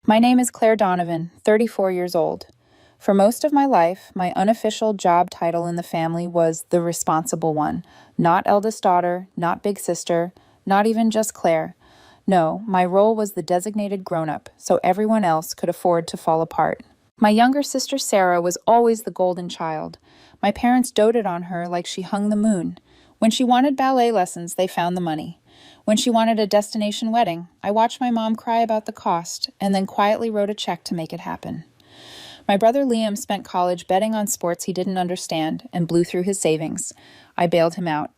My name is Claire Donovan, 34 years old. For most of my life, my unofficial job title in the family was the responsible one. Not eldest daughter, not big sister, not even just Claire. No, my role was the designated grown-up, so everyone else could afford to fall apart. My younger sister Sarah was always the golden child. My parents doted on her like she hung the moon. When she wanted ballet lessons, they found the money. When she wanted a destination wedding, I watched my mom cry about the cost and then quietly wrote a check to make it happen. My brother Liam spent college betting on sports he didn't understand and blew through his savings. I bailed him out.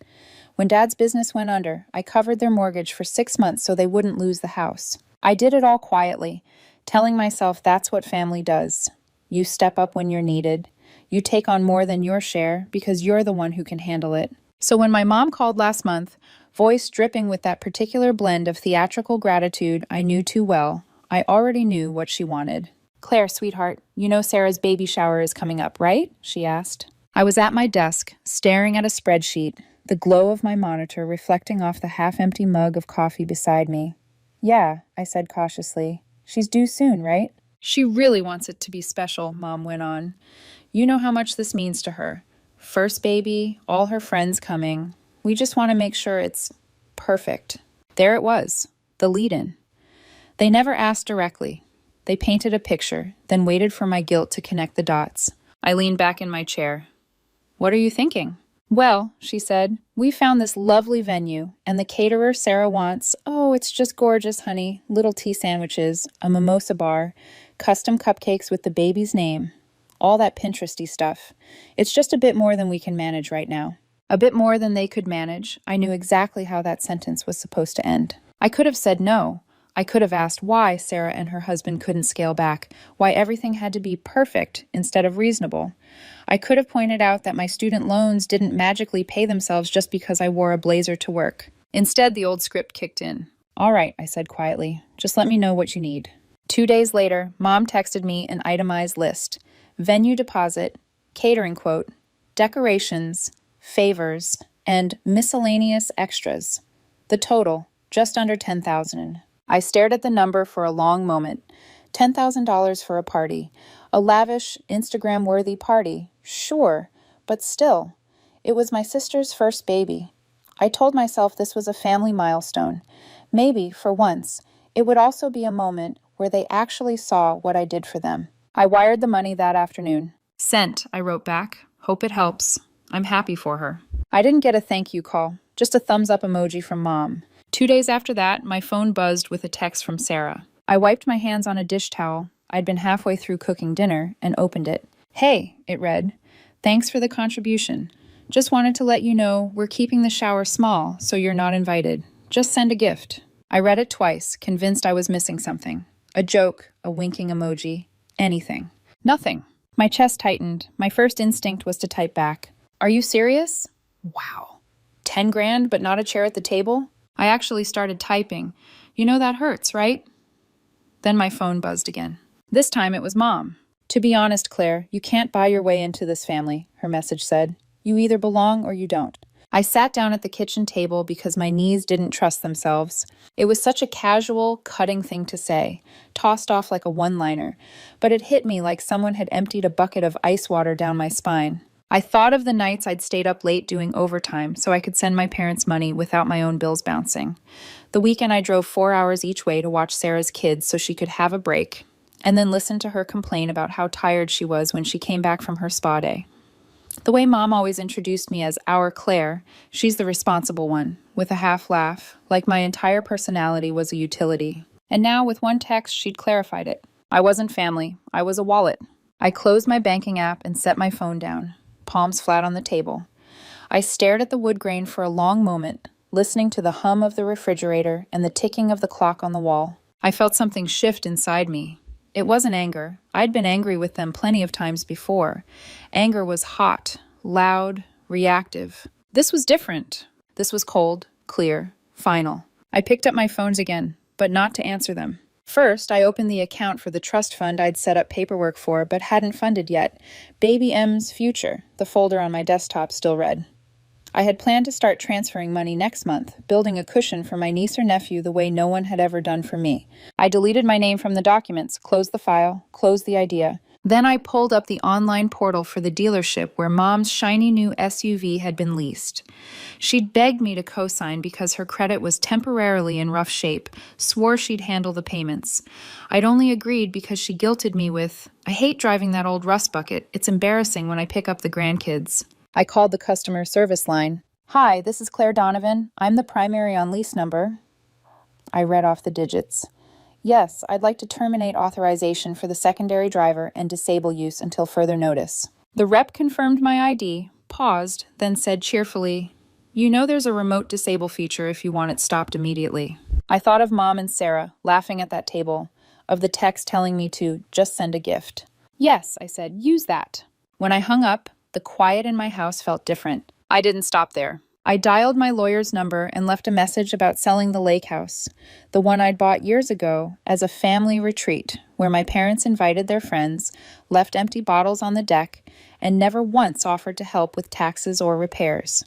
When Dad's business went under, I covered their mortgage for 6 months so they wouldn't lose the house. I did it all quietly, telling myself that's what family does. You step up when you're needed. You take on more than your share because you're the one who can handle it. So when my mom called last month, voice dripping with that particular blend of theatrical gratitude I knew too well, I already knew what she wanted. "Claire, sweetheart, you know Sarah's baby shower is coming up, right?" she asked. I was at my desk, staring at a spreadsheet, the glow of my monitor reflecting off the half-empty mug of coffee beside me. "Yeah," I said cautiously. "She's due soon, right?" "She really wants it to be special," Mom went on. "You know how much this means to her. First baby, all her friends coming. We just want to make sure it's perfect." There it was, the lead-in. They never asked directly. They painted a picture, then waited for my guilt to connect the dots. I leaned back in my chair. "What are you thinking?" "Well," she said, "we found this lovely venue, and the caterer Sarah wants, oh, it's just gorgeous, honey, little tea sandwiches, a mimosa bar, custom cupcakes with the baby's name. All that Pinteresty stuff. It's just a bit more than we can manage right now." A bit more than they could manage. I knew exactly how that sentence was supposed to end. I could have said no. I could have asked why Sarah and her husband couldn't scale back, why everything had to be perfect instead of reasonable. I could have pointed out that my student loans didn't magically pay themselves just because I wore a blazer to work. Instead, the old script kicked in. "All right," I said quietly. "Just let me know what you need." 2 days later, Mom texted me an itemized list. Venue deposit, catering quote, decorations, favors, and miscellaneous extras. The total, just under $10,000. I stared at the number for a long moment. $10,000 for a party. A lavish, Instagram-worthy party. Sure, but still, it was my sister's first baby. I told myself this was a family milestone. Maybe, for once, it would also be a moment where they actually saw what I did for them. I wired the money that afternoon. "Sent," I wrote back. "Hope it helps. I'm happy for her." I didn't get a thank you call, just a thumbs up emoji from Mom. 2 days after that, my phone buzzed with a text from Sarah. I wiped my hands on a dish towel. I'd been halfway through cooking dinner and opened it. "Hey," it read. "Thanks for the contribution. Just wanted to let you know we're keeping the shower small, so you're not invited. Just send a gift." I read it twice, convinced I was missing something. A joke, a winking emoji, anything. Nothing. My chest tightened. My first instinct was to type back. "Are you serious? Wow. 10 grand, but not a chair at the table?" I actually started typing. "You know that hurts, right?" Then my phone buzzed again. This time it was Mom. "To be honest, Claire, you can't buy your way into this family," her message said. "You either belong or you don't." I sat down at the kitchen table because my knees didn't trust themselves. It was such a casual, cutting thing to say, tossed off like a one-liner, but it hit me like someone had emptied a bucket of ice water down my spine. I thought of the nights I'd stayed up late doing overtime so I could send my parents money without my own bills bouncing. The weekend I drove 4 hours each way to watch Sarah's kids so she could have a break, and then listen to her complain about how tired she was when she came back from her spa day. The way Mom always introduced me as our Claire, she's the responsible one, with a half laugh, like my entire personality was a utility. And now, with one text, she'd clarified it. I wasn't family. I was a wallet. I closed my banking app and set my phone down, palms flat on the table. I stared at the wood grain for a long moment, listening to the hum of the refrigerator and the ticking of the clock on the wall. I felt something shift inside me. It wasn't anger. I'd been angry with them plenty of times before. Anger was hot, loud, reactive. This was different. This was cold, clear, final. I picked up my phones again, but not to answer them. First, I opened the account for the trust fund I'd set up paperwork for but hadn't funded yet. Baby M's Future, the folder on my desktop still read. I had planned to start transferring money next month, building a cushion for my niece or nephew the way no one had ever done for me. I deleted my name from the documents, closed the file, closed the idea. Then I pulled up the online portal for the dealership where Mom's shiny new SUV had been leased. She'd begged me to co-sign because her credit was temporarily in rough shape, swore she'd handle the payments. I'd only agreed because she guilted me with, "I hate driving that old rust bucket. It's embarrassing when I pick up the grandkids." I called the customer service line. "Hi, this is Claire Donovan. I'm the primary on lease number." I read off the digits. "Yes, I'd like to terminate authorization for the secondary driver and disable use until further notice." The rep confirmed my ID, paused, then said cheerfully, "You know there's a remote disable feature if you want it stopped immediately." I thought of Mom and Sarah laughing at that table, of the text telling me to just send a gift. "Yes," I said, "use that." When I hung up, the quiet in my house felt different. I didn't stop there. I dialed my lawyer's number and left a message about selling the lake house, the one I'd bought years ago, as a family retreat where my parents invited their friends, left empty bottles on the deck, and never once offered to help with taxes or repairs.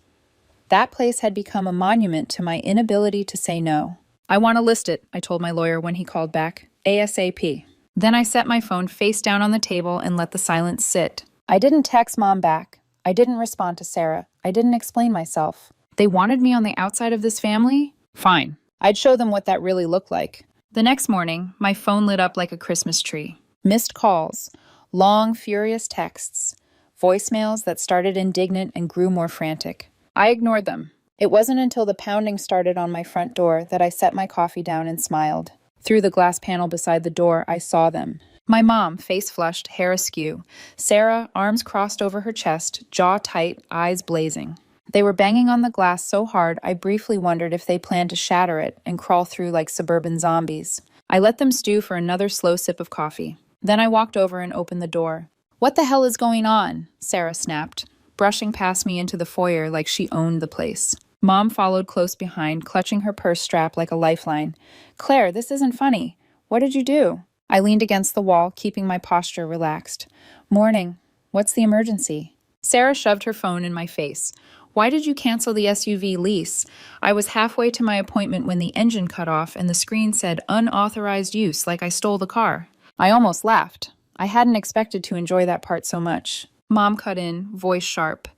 That place had become a monument to my inability to say no. "I want to list it," I told my lawyer when he called back, ASAP. Then I set my phone face down on the table and let the silence sit. I didn't text Mom back. I didn't respond to Sarah. I didn't explain myself. They wanted me on the outside of this family? Fine. I'd show them what that really looked like. The next morning, my phone lit up like a Christmas tree. Missed calls, long, furious texts, voicemails that started indignant and grew more frantic. I ignored them. It wasn't until the pounding started on my front door that I set my coffee down and smiled. Through the glass panel beside the door, I saw them. My mom, face flushed, hair askew. Sarah, arms crossed over her chest, jaw tight, eyes blazing. They were banging on the glass so hard I briefly wondered if they planned to shatter it and crawl through like suburban zombies. I let them stew for another slow sip of coffee. Then I walked over and opened the door. "What the hell is going on?" Sarah snapped, brushing past me into the foyer like she owned the place. Mom followed close behind, clutching her purse strap like a lifeline. "Claire, this isn't funny. What did you do?" I leaned against the wall, keeping my posture relaxed. "Morning. What's the emergency?" Sarah shoved her phone in my face. "Why did you cancel the SUV lease? I was halfway to my appointment when the engine cut off and the screen said unauthorized use, like I stole the car." I almost laughed. I hadn't expected to enjoy that part so much. Mom cut in, voice sharp.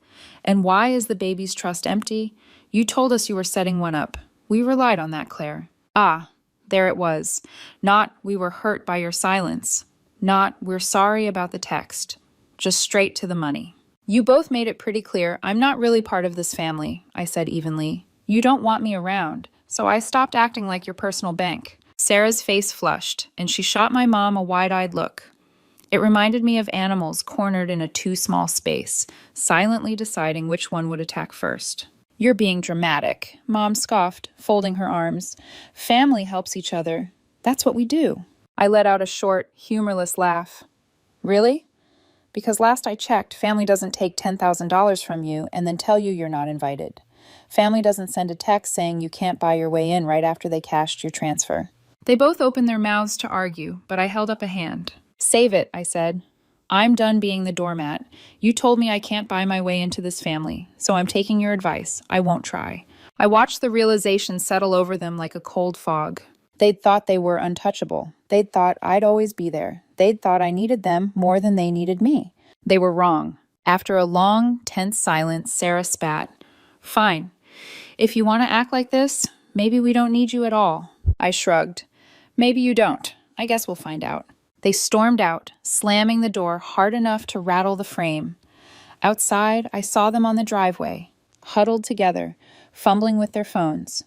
"And why is the baby's trust empty? You told us you were setting one up. We relied on that, Claire." Ah, there it was. Not, "We were hurt by your silence." Not, "We're sorry about the text." Just straight to the money. "You both made it pretty clear I'm not really part of this family," I said evenly. "You don't want me around, so I stopped acting like your personal bank." Sarah's face flushed, and she shot my mom a wide-eyed look. It reminded me of animals cornered in a too small space, silently deciding which one would attack first. "You're being dramatic," Mom scoffed, folding her arms. "Family helps each other. That's what we do." I let out a short, humorless laugh. "Really? Because last I checked, family doesn't take $10,000 from you and then tell you you're not invited. Family doesn't send a text saying you can't buy your way in right after they cashed your transfer." They both opened their mouths to argue, but I held up a hand. "Save it," I said. "I'm done being the doormat. You told me I can't buy my way into this family, so I'm taking your advice. I won't try." I watched the realization settle over them like a cold fog. They'd thought they were untouchable. They'd thought I'd always be there. They'd thought I needed them more than they needed me. They were wrong. After a long, tense silence, Sarah spat. "Fine. If you want to act like this, maybe we don't need you at all." I shrugged. "Maybe you don't. I guess we'll find out." They stormed out, slamming the door hard enough to rattle the frame. Outside, I saw them on the driveway, huddled together, fumbling with their phones.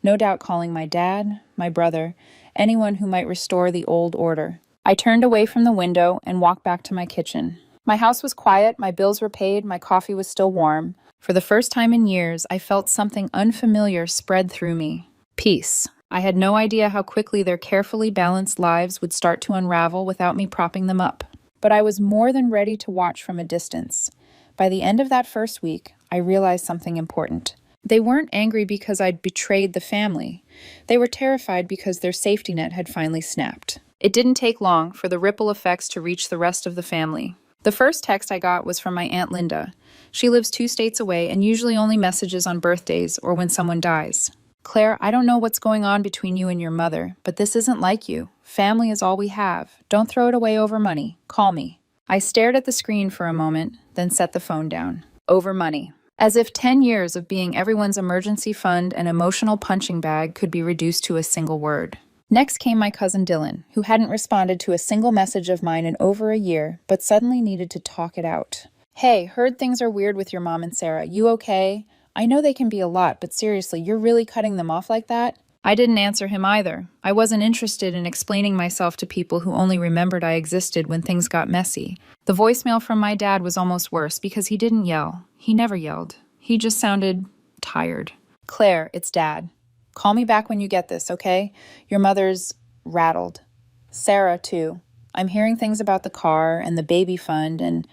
No doubt calling my dad, my brother, anyone who might restore the old order. I turned away from the window and walked back to my kitchen. My house was quiet, my bills were paid, my coffee was still warm. For the first time in years, I felt something unfamiliar spread through me. Peace. I had no idea how quickly their carefully balanced lives would start to unravel without me propping them up. But I was more than ready to watch from a distance. By the end of that first week, I realized something important. They weren't angry because I'd betrayed the family. They were terrified because their safety net had finally snapped. It didn't take long for the ripple effects to reach the rest of the family. The first text I got was from my Aunt Linda. She lives 2 states away and usually only messages on birthdays or when someone dies. Claire, I don't know what's going on between you and your mother, but this isn't like you. Family is all we have. Don't throw it away over money. Call me. I stared at the screen for a moment, then set the phone down. Over money. As if 10 years of being everyone's emergency fund and emotional punching bag could be reduced to a single word. Next came my cousin Dylan, who hadn't responded to a single message of mine in over a year, but suddenly needed to talk it out. Hey, heard things are weird with your mom and Sarah. You okay? I know they can be a lot, but seriously, you're really cutting them off like that? I didn't answer him either. I wasn't interested in explaining myself to people who only remembered I existed when things got messy. The voicemail from my dad was almost worse because he didn't yell. He never yelled. He just sounded tired. Claire, it's Dad. Call me back when you get this, okay? Your mother's rattled. Sarah, too. I'm hearing things about the car and the baby fund, and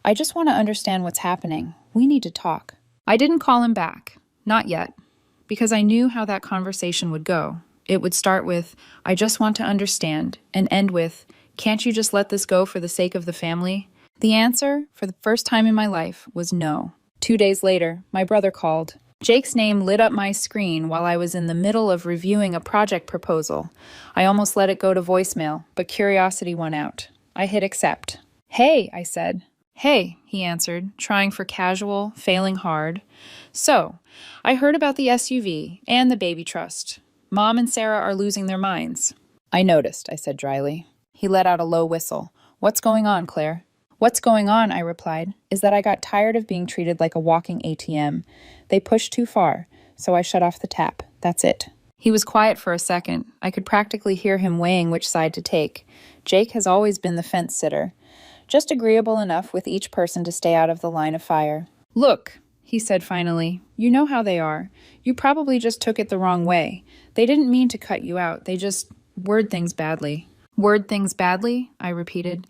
I just want to understand what's happening. We need to talk. I didn't call him back. Not yet. Because I knew how that conversation would go. It would start with, I just want to understand, and end with, can't you just let this go for the sake of the family? The answer, for the first time in my life, was no. 2 days later, my brother called. Jake's name lit up my screen while I was in the middle of reviewing a project proposal. I almost let it go to voicemail, but curiosity won out. I hit accept. Hey, I said. Hey, he answered, trying for casual, failing hard. So, I heard about the SUV and the baby trust. Mom and Sarah are losing their minds. I noticed, I said dryly. He let out a low whistle. What's going on, Claire? What's going on, I replied, is that I got tired of being treated like a walking ATM. They pushed too far, so I shut off the tap. That's it. He was quiet for a second. I could practically hear him weighing which side to take. Jake has always been the fence sitter, just agreeable enough with each person to stay out of the line of fire. Look, he said finally, you know how they are. You probably just took it the wrong way. They didn't mean to cut you out. They just word things badly. Word things badly? I repeated.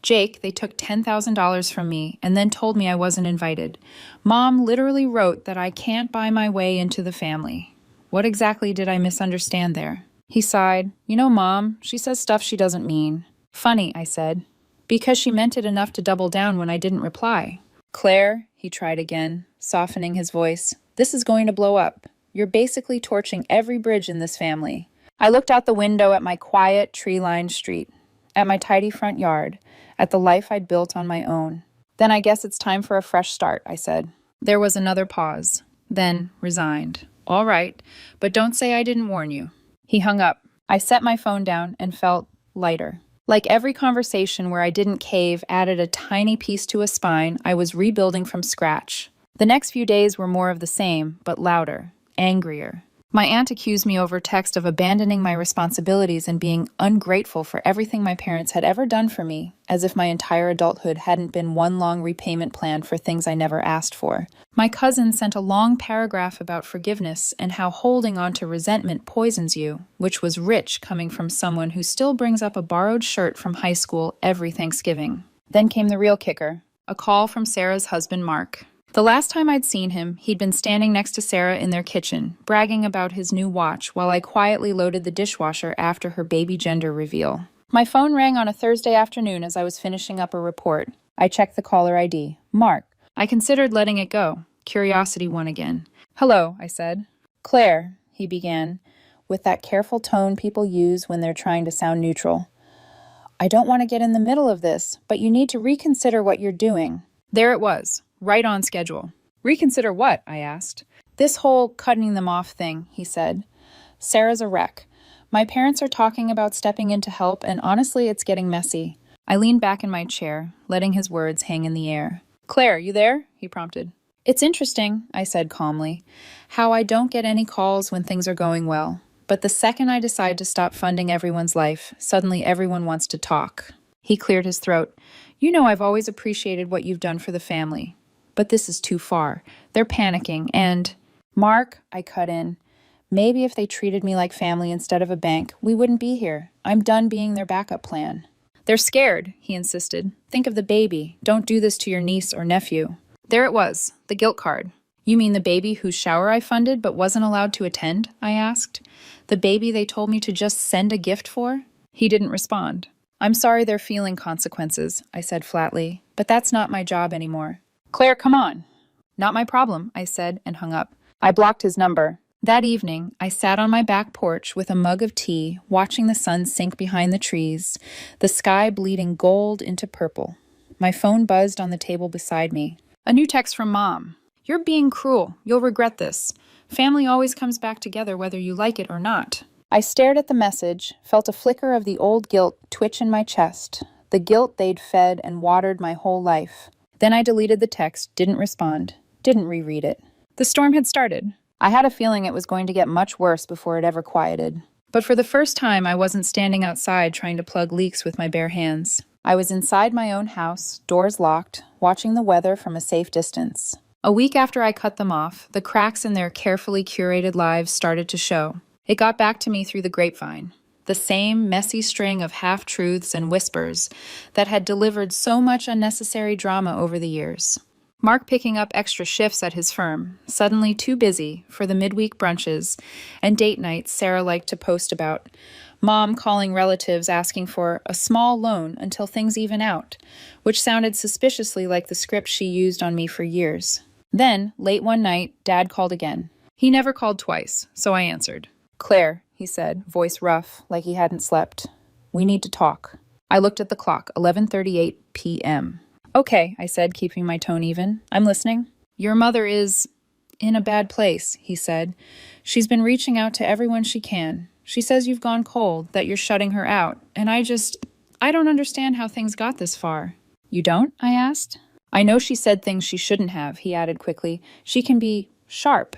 Jake, they took $10,000 from me and then told me I wasn't invited. Mom literally wrote that I can't buy my way into the family. What exactly did I misunderstand there? He sighed. You know, Mom, she says stuff she doesn't mean. Funny, I said. Because she meant it enough to double down when I didn't reply. Claire, he tried again, softening his voice, this is going to blow up. You're basically torching every bridge in this family. I looked out the window at my quiet, tree-lined street, at my tidy front yard, at the life I'd built on my own. Then I guess it's time for a fresh start, I said. There was another pause, then resigned. All right, but don't say I didn't warn you. He hung up. I set my phone down and felt lighter. Like every conversation where I didn't cave added a tiny piece to a spine, I was rebuilding from scratch. The next few days were more of the same, but louder, angrier. My aunt accused me over text of abandoning my responsibilities and being ungrateful for everything my parents had ever done for me, as if my entire adulthood hadn't been one long repayment plan for things I never asked for. My cousin sent a long paragraph about forgiveness and how holding on to resentment poisons you, which was rich coming from someone who still brings up a borrowed shirt from high school every Thanksgiving. Then came the real kicker, a call from Sarah's husband, Mark. The last time I'd seen him, he'd been standing next to Sarah in their kitchen, bragging about his new watch while I quietly loaded the dishwasher after her baby gender reveal. My phone rang on a Thursday afternoon as I was finishing up a report. I checked the caller ID. Mark. I considered letting it go. Curiosity won again. Hello, I said. Claire, he began, with that careful tone people use when they're trying to sound neutral. I don't want to get in the middle of this, but you need to reconsider what you're doing. There it was. Right on schedule. Reconsider what? I asked. This whole cutting them off thing, he said. Sarah's a wreck. My parents are talking about stepping in to help, and honestly, it's getting messy. I leaned back in my chair, letting his words hang in the air. Claire, you there? He prompted. It's interesting, I said calmly, how I don't get any calls when things are going well. But the second I decide to stop funding everyone's life, suddenly everyone wants to talk. He cleared his throat. You know I've always appreciated what you've done for the family. But this is too far. They're panicking, and... Mark, I cut in. Maybe if they treated me like family instead of a bank, we wouldn't be here. I'm done being their backup plan. They're scared, he insisted. Think of the baby. Don't do this to your niece or nephew. There it was, the guilt card. You mean the baby whose shower I funded but wasn't allowed to attend? I asked. The baby they told me to just send a gift for? He didn't respond. I'm sorry they're feeling consequences, I said flatly, but that's not my job anymore. Claire, come on. Not my problem, I said and hung up. I blocked his number. That evening, I sat on my back porch with a mug of tea, watching the sun sink behind the trees, the sky bleeding gold into purple. My phone buzzed on the table beside me. A new text from Mom. You're being cruel. You'll regret this. Family always comes back together whether you like it or not. I stared at the message, felt a flicker of the old guilt twitch in my chest, the guilt they'd fed and watered my whole life. Then I deleted the text, didn't respond, didn't reread it. The storm had started. I had a feeling it was going to get much worse before it ever quieted. But for the first time, I wasn't standing outside trying to plug leaks with my bare hands. I was inside my own house, doors locked, watching the weather from a safe distance. A week after I cut them off, the cracks in their carefully curated lives started to show. It got back to me through the grapevine. The same messy string of half-truths and whispers that had delivered so much unnecessary drama over the years. Mark picking up extra shifts at his firm, suddenly too busy for the midweek brunches and date nights Sarah liked to post about. Mom calling relatives asking for a small loan until things even out, which sounded suspiciously like the script she used on me for years. Then, late one night, Dad called again. He never called twice, so I answered. Claire, he said, voice rough, like he hadn't slept. We need to talk. I looked at the clock, 11:38 p.m. Okay, I said, keeping my tone even. I'm listening. Your mother is in a bad place, he said. She's been reaching out to everyone she can. She says you've gone cold, that you're shutting her out, and I don't understand how things got this far. You don't? I asked. I know she said things she shouldn't have, he added quickly. She can be sharp.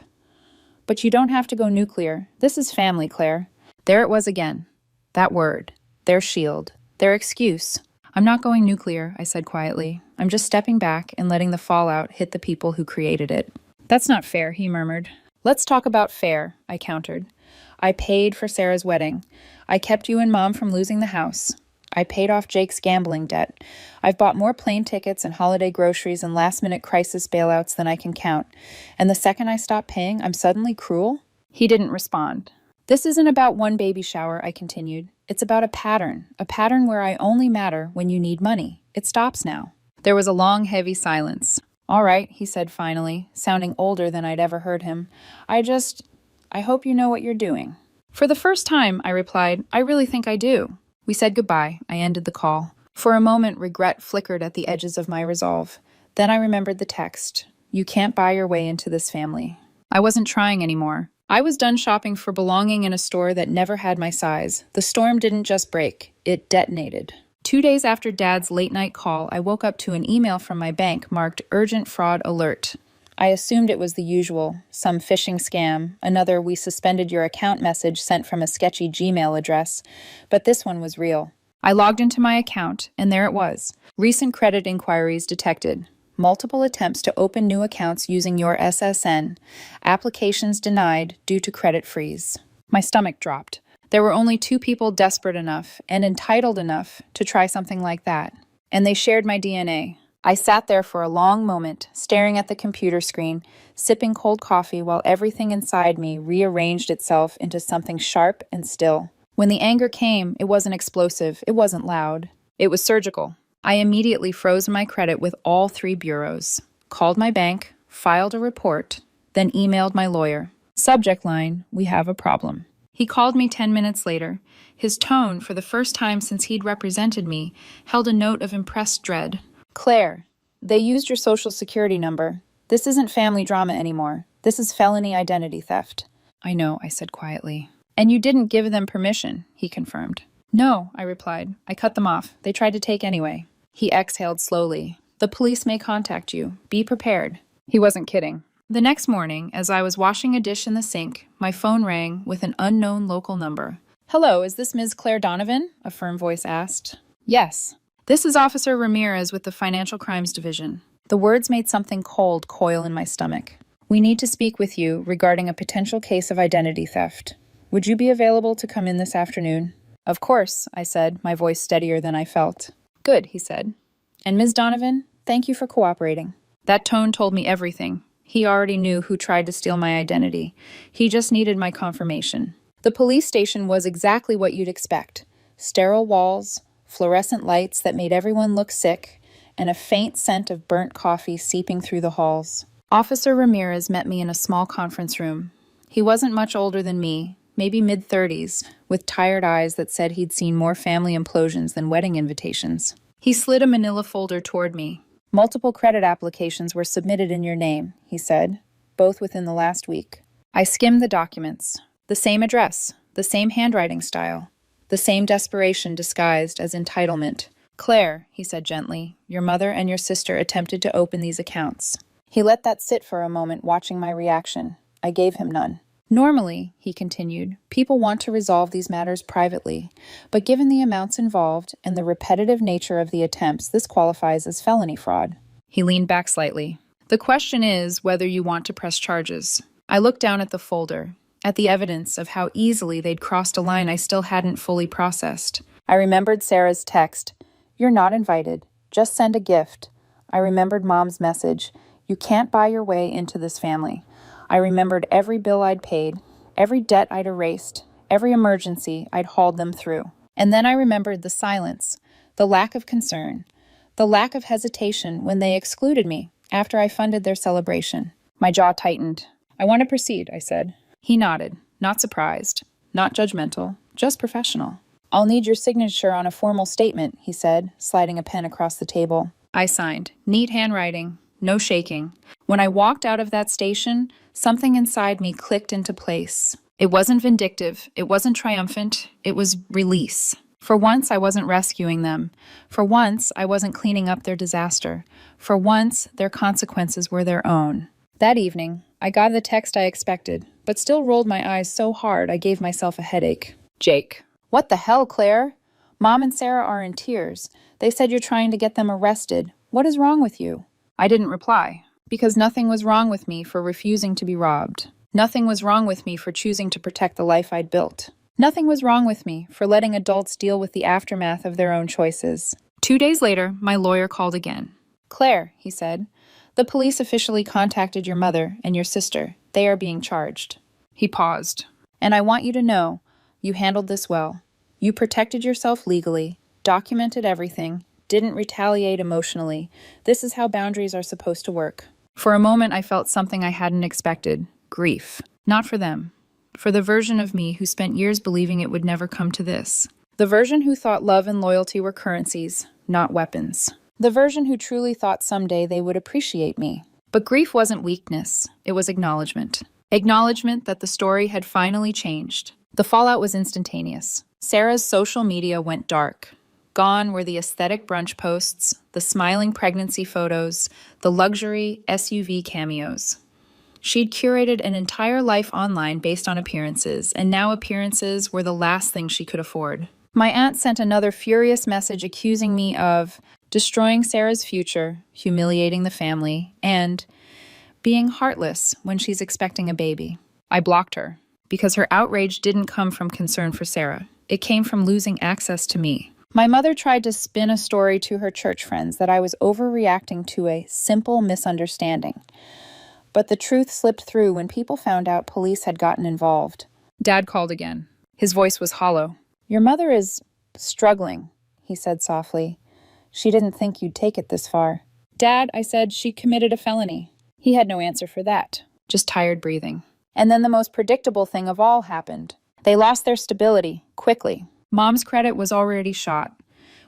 But you don't have to go nuclear. This is family, Claire. There it was again. That word. Their shield. Their excuse. I'm not going nuclear, I said quietly. I'm just stepping back and letting the fallout hit the people who created it. That's not fair, he murmured. Let's talk about fair, I countered. I paid for Sarah's wedding. I kept you and Mom from losing the house. I paid off Jake's gambling debt. I've bought more plane tickets and holiday groceries and last-minute crisis bailouts than I can count. And the second I stop paying, I'm suddenly cruel? He didn't respond. This isn't about one baby shower, I continued. It's about a pattern where I only matter when you need money. It stops now. There was a long, heavy silence. All right, he said finally, sounding older than I'd ever heard him. I hope you know what you're doing. For the first time, I replied, I really think I do. We said goodbye. I ended the call. For a moment, regret flickered at the edges of my resolve. Then I remembered the text. You can't buy your way into this family. I wasn't trying anymore. I was done shopping for belonging in a store that never had my size. The storm didn't just break, it detonated. 2 days after Dad's late-night call, I woke up to an email from my bank marked Urgent Fraud Alert. I assumed it was the usual, some phishing scam, another "we suspended your account" message sent from a sketchy Gmail address, but this one was real. I logged into my account, and there it was. Recent credit inquiries detected. Multiple attempts to open new accounts using your SSN. Applications denied due to credit freeze. My stomach dropped. There were only 2 people desperate enough and entitled enough to try something like that. And they shared my DNA. I sat there for a long moment, staring at the computer screen, sipping cold coffee while everything inside me rearranged itself into something sharp and still. When the anger came, it wasn't explosive, it wasn't loud. It was surgical. I immediately froze my credit with all 3 bureaus, called my bank, filed a report, then emailed my lawyer. Subject line, we have a problem. He called me 10 minutes later. His tone, for the first time since he'd represented me, held a note of impressed dread. Claire, they used your social security number. This isn't family drama anymore. This is felony identity theft. I know, I said quietly. And you didn't give them permission, he confirmed. No, I replied. I cut them off. They tried to take anyway. He exhaled slowly. The police may contact you. Be prepared. He wasn't kidding. The next morning, as I was washing a dish in the sink, my phone rang with an unknown local number. Hello, is this Ms. Claire Donovan? A firm voice asked. Yes. This is Officer Ramirez with the Financial Crimes Division. The words made something cold coil in my stomach. We need to speak with you regarding a potential case of identity theft. Would you be available to come in this afternoon? Of course, I said, my voice steadier than I felt. Good, he said. And Ms. Donovan, thank you for cooperating. That tone told me everything. He already knew who tried to steal my identity. He just needed my confirmation. The police station was exactly what you'd expect. Sterile walls, fluorescent lights that made everyone look sick, and a faint scent of burnt coffee seeping through the halls. Officer Ramirez met me in a small conference room. He wasn't much older than me, maybe mid-30s, with tired eyes that said he'd seen more family implosions than wedding invitations. He slid a manila folder toward me. "Multiple credit applications were submitted in your name," he said, "both within the last week." I skimmed the documents. The same address, the same handwriting style, the same desperation disguised as entitlement. "Claire," he said gently, "your mother and your sister attempted to open these accounts." He let that sit for a moment, watching my reaction. I gave him none. "Normally," he continued, "people want to resolve these matters privately, but given the amounts involved and the repetitive nature of the attempts, this qualifies as felony fraud." He leaned back slightly. "The question is whether you want to press charges." I looked down at the folder, at the evidence of how easily they'd crossed a line I still hadn't fully processed. I remembered Sarah's text, "You're not invited. Just send a gift." I remembered Mom's message, "You can't buy your way into this family." I remembered every bill I'd paid, every debt I'd erased, every emergency I'd hauled them through. And then I remembered the silence, the lack of concern, the lack of hesitation when they excluded me after I funded their celebration. My jaw tightened. "I want to proceed," I said. He nodded, not surprised, not judgmental, just professional. "I'll need your signature on a formal statement," he said, sliding a pen across the table. I signed. Neat handwriting, no shaking. When I walked out of that station, something inside me clicked into place. It wasn't vindictive, it wasn't triumphant, it was release. For once, I wasn't rescuing them. For once, I wasn't cleaning up their disaster. For once, their consequences were their own. That evening, I got the text I expected, but still rolled my eyes so hard I gave myself a headache. "Jake." "What the hell, Claire? Mom and Sarah are in tears. They said you're trying to get them arrested. What is wrong with you?" I didn't reply, because nothing was wrong with me for refusing to be robbed. Nothing was wrong with me for choosing to protect the life I'd built. Nothing was wrong with me for letting adults deal with the aftermath of their own choices. 2 days later, my lawyer called again. "Claire," he said, "the police officially contacted your mother and your sister. They are being charged." He paused. "And I want you to know, you handled this well. You protected yourself legally, documented everything, didn't retaliate emotionally. This is how boundaries are supposed to work." For a moment, I felt something I hadn't expected. Grief. Not for them. For the version of me who spent years believing it would never come to this. The version who thought love and loyalty were currencies, not weapons. The version who truly thought someday they would appreciate me. But grief wasn't weakness. It was acknowledgement. Acknowledgement that the story had finally changed. The fallout was instantaneous. Sarah's social media went dark. Gone were the aesthetic brunch posts, the smiling pregnancy photos, the luxury SUV cameos. She'd curated an entire life online based on appearances, and now appearances were the last thing she could afford. My aunt sent another furious message accusing me of destroying Sarah's future, humiliating the family, and being heartless when she's expecting a baby. I blocked her, because her outrage didn't come from concern for Sarah. It came from losing access to me. My mother tried to spin a story to her church friends that I was overreacting to a simple misunderstanding. But the truth slipped through when people found out police had gotten involved. Dad called again. His voice was hollow. "Your mother is struggling," he said softly. "She didn't think you'd take it this far." "Dad," I said, "she committed a felony." He had no answer for that, just tired breathing. And then the most predictable thing of all happened. They lost their stability, quickly. Mom's credit was already shot.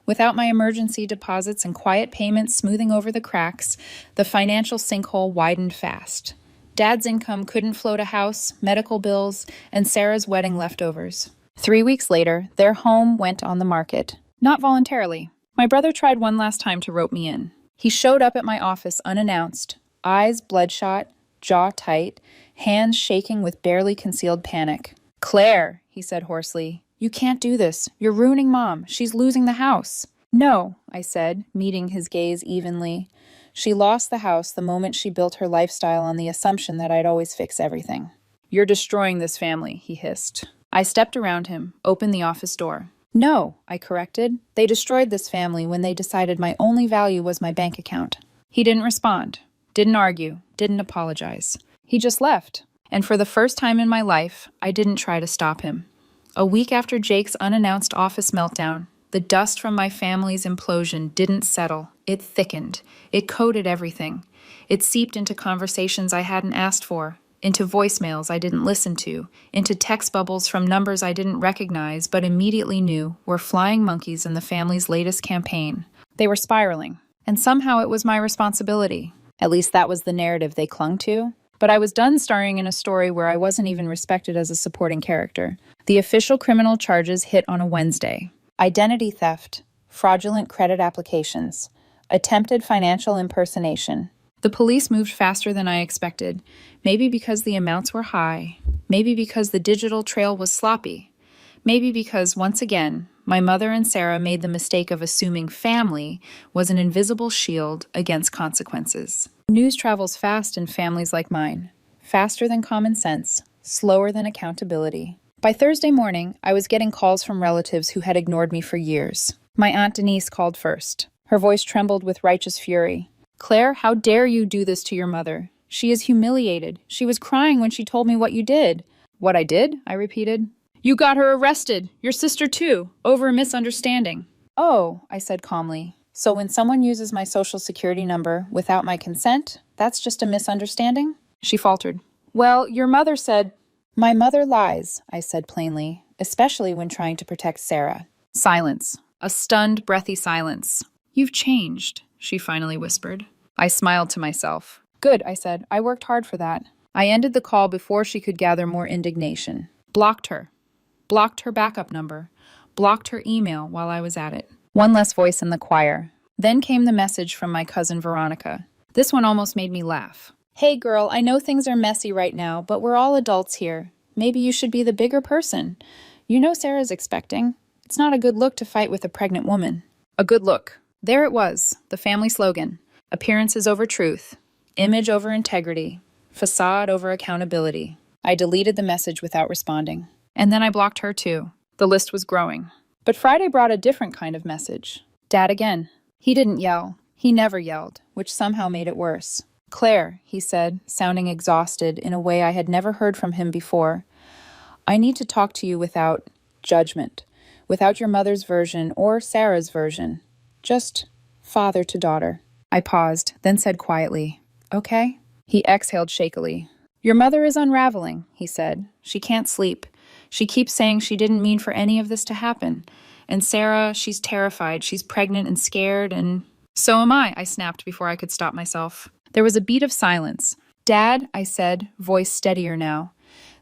Without my emergency deposits and quiet payments smoothing over the cracks, the financial sinkhole widened fast. Dad's income couldn't float a house, medical bills, and Sarah's wedding leftovers. 3 weeks later, their home went on the market. Not voluntarily. My brother tried one last time to rope me in. He showed up at my office unannounced, eyes bloodshot, jaw tight, hands shaking with barely concealed panic. "Claire," he said hoarsely, "you can't do this. You're ruining Mom. She's losing the house." "No," I said, meeting his gaze evenly. "She lost the house the moment she built her lifestyle on the assumption that I'd always fix everything." "You're destroying this family," he hissed. I stepped around him, opened the office door. "No," I corrected. "They destroyed this family when they decided my only value was my bank account." He didn't respond, didn't argue, didn't apologize. He just left. And for the first time in my life, I didn't try to stop him. A week after Jake's unannounced office meltdown, The dust from my family's implosion didn't settle. It thickened. It coated everything. It seeped into conversations I hadn't asked for, into voicemails I didn't listen to, into text bubbles from numbers I didn't recognize but immediately knew were flying monkeys in the family's latest campaign. They were spiraling, and somehow it was my responsibility. At least that was the narrative they clung to. But I was done starring in a story where I wasn't even respected as a supporting character. The official criminal charges hit on a Wednesday. Identity theft, fraudulent credit applications, attempted financial impersonation. The police moved faster than I expected, maybe because the amounts were high, maybe because the digital trail was sloppy, maybe because, once again, my mother and Sarah made the mistake of assuming family was an invisible shield against consequences. News travels fast in families like mine, faster than common sense, slower than accountability. By Thursday morning, I was getting calls from relatives who had ignored me for years. My Aunt Denise called first. Her voice trembled with righteous fury. "Claire, how dare you do this to your mother? She is humiliated. She was crying when she told me what you did." "What I did?" I repeated. "You got her arrested. Your sister too, over a misunderstanding." "Oh," I said calmly. "So when someone uses my social security number without my consent, that's just a misunderstanding?" She faltered. "Well, your mother said—" "My mother lies," I said plainly, especially when trying to protect Sarah. Silence. A stunned, breathy silence. "You've changed," she finally whispered. I smiled to myself. "Good," I said. "I worked hard for that." I ended the call before she could gather more indignation. Blocked her. Blocked her backup number. Blocked her email while I was at it. One less voice in the choir. Then came the message from my cousin Veronica. This one almost made me laugh. "Hey girl, I know things are messy right now, but we're all adults here. Maybe you should be the bigger person. You know Sarah's expecting. It's not a good look to fight with a pregnant woman." A good look. There it was, the family slogan. Appearances over truth. Image over integrity. Facade over accountability. I deleted the message without responding. And then I blocked her too. The list was growing. But Friday brought a different kind of message. Dad again. He didn't yell. He never yelled, which somehow made it worse. "Claire," he said, sounding exhausted in a way I had never heard from him before, "I need to talk to you without judgment, without your mother's version or Sarah's version. Just father to daughter." I paused, then said quietly, "Okay?" He exhaled shakily. "Your mother is unraveling," he said. "She can't sleep. She keeps saying she didn't mean for any of this to happen. And Sarah, she's terrified. She's pregnant and scared, and—" "So am I snapped before I could stop myself. There was a beat of silence. "Dad," I said, voice steadier now,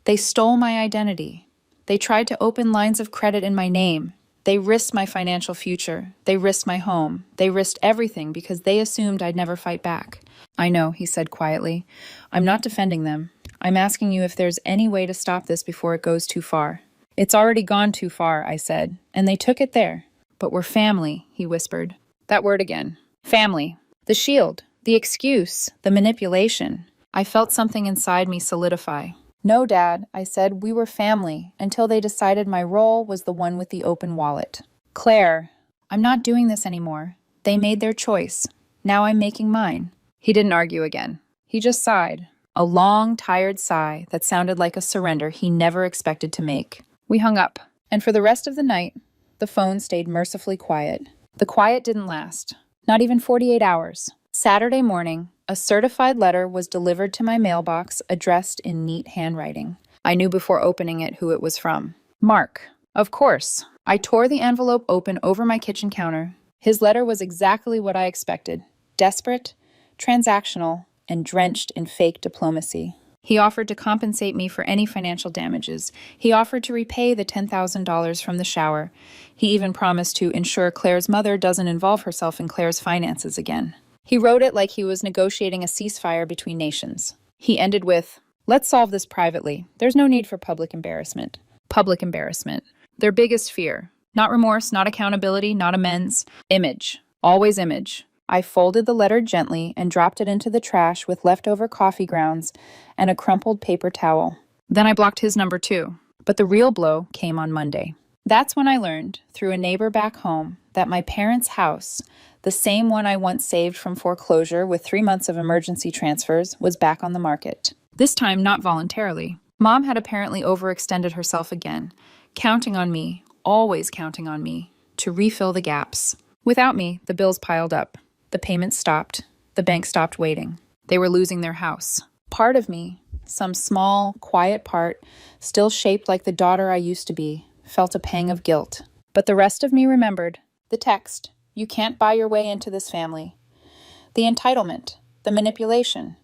"they stole my identity. They tried to open lines of credit in my name. They risked my financial future. They risked my home. They risked everything because they assumed I'd never fight back." "I know," he said quietly. "I'm not defending them. I'm asking you if there's any way to stop this before it goes too far." "It's already gone too far," I said, "and they took it there." "But we're family," he whispered. That word again. Family. The shield. The excuse. The manipulation. I felt something inside me solidify. "No, Dad," I said, "we were family until they decided my role was the one with the open wallet." "Claire, I'm not doing this anymore. They made their choice. Now I'm making mine." He didn't argue again. He just sighed. A long, tired sigh that sounded like a surrender he never expected to make. We hung up, and for the rest of the night, the phone stayed mercifully quiet. The quiet didn't last. Not even 48 hours. Saturday morning, a certified letter was delivered to my mailbox addressed in neat handwriting. I knew before opening it who it was from. Mark. Of course. I tore the envelope open over my kitchen counter. His letter was exactly what I expected. Desperate, transactional, and drenched in fake diplomacy. He offered to compensate me for any financial damages. He offered to repay the $10,000 from the shower. He even promised to ensure Claire's mother doesn't involve herself in Claire's finances again. He wrote it like he was negotiating a ceasefire between nations. He ended with, "Let's solve this privately. There's no need for public embarrassment." Public embarrassment. Their biggest fear. Not remorse, not accountability, not amends. Image. Always image. I folded the letter gently and dropped it into the trash with leftover coffee grounds and a crumpled paper towel. Then I blocked his number too. But the real blow came on Monday. That's when I learned, through a neighbor back home, that my parents' house, the same one I once saved from foreclosure with 3 months of emergency transfers, was back on the market. This time not voluntarily. Mom had apparently overextended herself again, counting on me, always counting on me, to refill the gaps. Without me, the bills piled up. The payments stopped. The bank stopped waiting. They were losing their house. Part of me, some small, quiet part, still shaped like the daughter I used to be, felt a pang of guilt. But the rest of me remembered the text, "You can't buy your way into this family." The entitlement, the manipulation,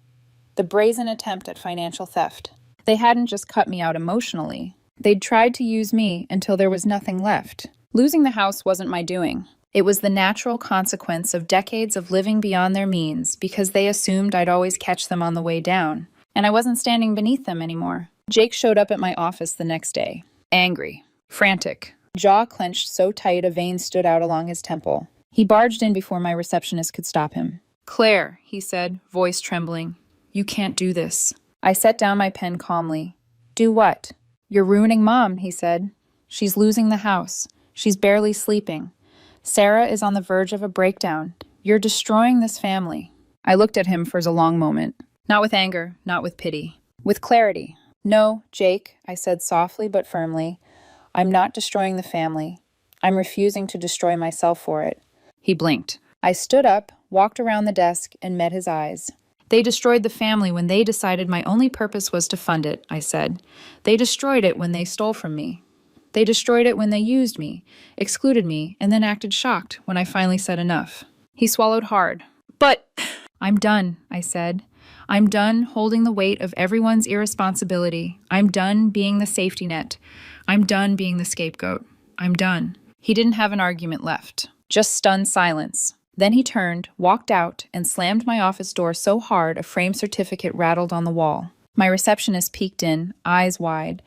the brazen attempt at financial theft. They hadn't just cut me out emotionally. They'd tried to use me until there was nothing left. Losing the house wasn't my doing. It was the natural consequence of decades of living beyond their means because they assumed I'd always catch them on the way down, and I wasn't standing beneath them anymore. Jake showed up at my office the next day, angry, frantic, jaw clenched so tight a vein stood out along his temple. He barged in before my receptionist could stop him. "Claire," he said, voice trembling, "you can't do this." I set down my pen calmly. "Do what?" "You're ruining Mom," he said. "She's losing the house. She's barely sleeping. Sarah is on the verge of a breakdown. You're destroying this family." I looked at him for a long moment. Not with anger, not with pity. With clarity. "No, Jake," I said softly but firmly. "I'm not destroying the family. I'm refusing to destroy myself for it." He blinked. I stood up, walked around the desk, and met his eyes. "They destroyed the family when they decided my only purpose was to fund it," I said. "They destroyed it when they stole from me. They destroyed it when they used me, excluded me, and then acted shocked when I finally said enough." He swallowed hard. "But—" "I'm done," I said. "I'm done holding the weight of everyone's irresponsibility. I'm done being the safety net. I'm done being the scapegoat. I'm done." He didn't have an argument left. Just stunned silence. Then he turned, walked out, and slammed my office door so hard a framed certificate rattled on the wall. My receptionist peeked in, eyes wide.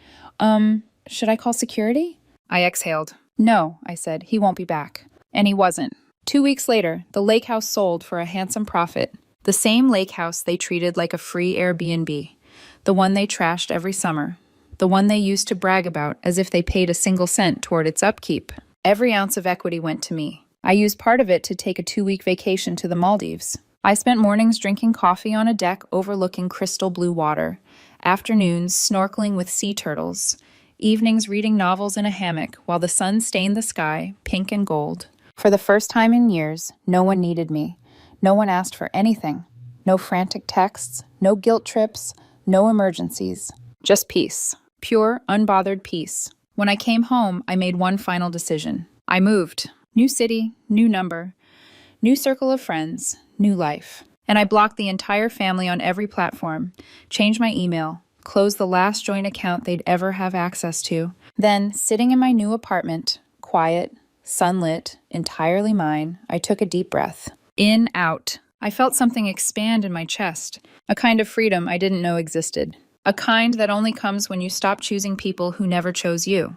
Should I call security?" I exhaled. "No," I said, "he won't be back." And he wasn't. 2 weeks later, the lake house sold for a handsome profit. The same lake house they treated like a free Airbnb. The one they trashed every summer. The one they used to brag about as if they paid a single cent toward its upkeep. Every ounce of equity went to me. I used part of it to take a 2-week vacation to the Maldives. I spent mornings drinking coffee on a deck overlooking crystal blue water, afternoons snorkeling with sea turtles, evenings reading novels in a hammock while the sun stained the sky pink and gold. For the first time in years, no one needed me. No one asked for anything. No frantic texts, no guilt trips, no emergencies. Just peace. Pure, unbothered peace. When I came home, I made one final decision. I moved. New city, new number, new circle of friends, new life. And I blocked the entire family on every platform, changed my email, closed the last joint account they'd ever have access to. Then, sitting in my new apartment, quiet, sunlit, entirely mine, I took a deep breath. In, out. I felt something expand in my chest, a kind of freedom I didn't know existed. A kind that only comes when you stop choosing people who never chose you.